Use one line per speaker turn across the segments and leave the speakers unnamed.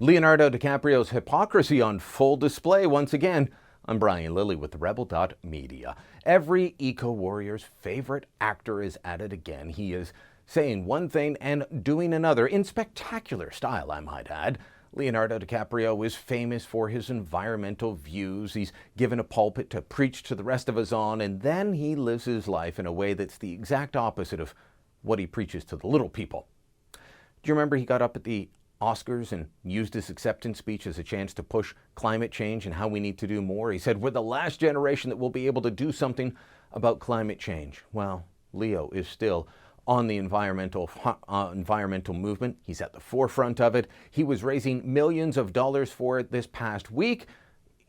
Leonardo DiCaprio's hypocrisy on full display once again. I'm Brian Lilly with the Rebel.media. Every eco-warrior's favorite actor is at it again. He is saying one thing and doing another, in spectacular style, I might add. Leonardo DiCaprio is famous for his environmental views. He's given a pulpit to preach to the rest of us on, and then he lives his life in a way that's the exact opposite of what he preaches to the little people. Do you remember he got up at the Oscars and used his acceptance speech as a chance to push climate change and how we need to do more? He said, we're the last generation that will be able to do something about climate change. Well, Leo is still on the environmental movement. He's at the forefront of it. He was raising millions of dollars for it this past week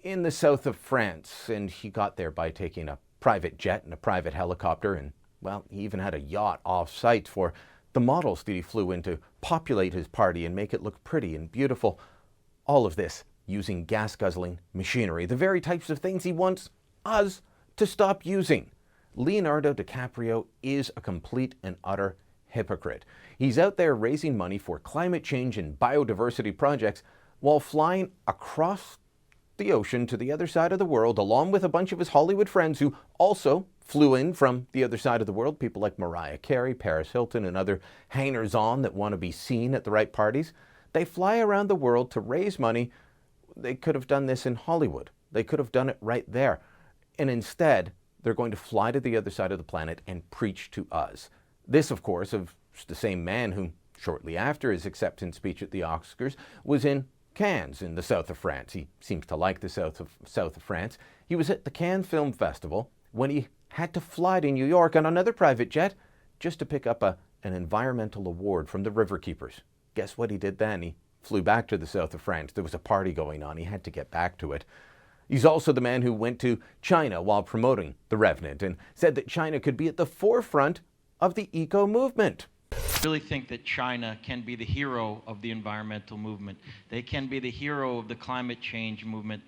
in the south of France, and he got there by taking a private jet and a private helicopter, and, well, he even had a yacht off-site for the models that he flew in to populate his party and make it look pretty and beautiful. All of this using gas-guzzling machinery, the very types of things he wants us to stop using. Leonardo DiCaprio is a complete and utter hypocrite. He's out there raising money for climate change and biodiversity projects while flying across the ocean to the other side of the world, along with a bunch of his Hollywood friends who also flew in from the other side of the world, people like Mariah Carey, Paris Hilton, and other hangers-on that want to be seen at the right parties. They fly around the world to raise money. They could have done this in Hollywood. They could have done it right there. And instead, they're going to fly to the other side of the planet and preach to us. This, of course, of the same man who, shortly after his acceptance speech at the Oscars, was in Cannes in the south of France. He seems to like the south of France. He was at the Cannes Film Festival when he had to fly to New York on another private jet just to pick up an environmental award from the Riverkeepers. Guess what he did then? He flew back to the south of France. There was a party going on. He had to get back to it. He's also the man who went to China while promoting The Revenant and said that China could be at the forefront of the eco-movement.
I really think that China can be the hero of the environmental movement. They can be the hero of the climate change movement.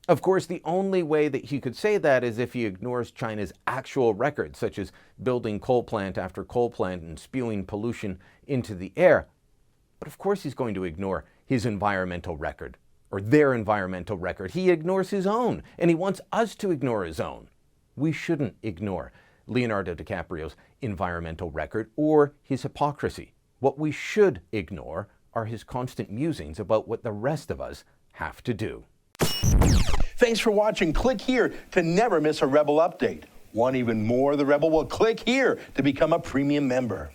Of course, the only way that he could say that is if he ignores China's actual records, such as building coal plant after coal plant and spewing pollution into the air. But of course he's going to ignore his environmental record, or their environmental record. He ignores his own, and he wants us to ignore his own. We shouldn't ignore Leonardo DiCaprio's environmental record or his hypocrisy. What we should ignore are his constant musings about what the rest of us have to do.
Thanks for watching. Click here to never miss a Rebel update. Want even more of the Rebel? Well, click here to become a premium member.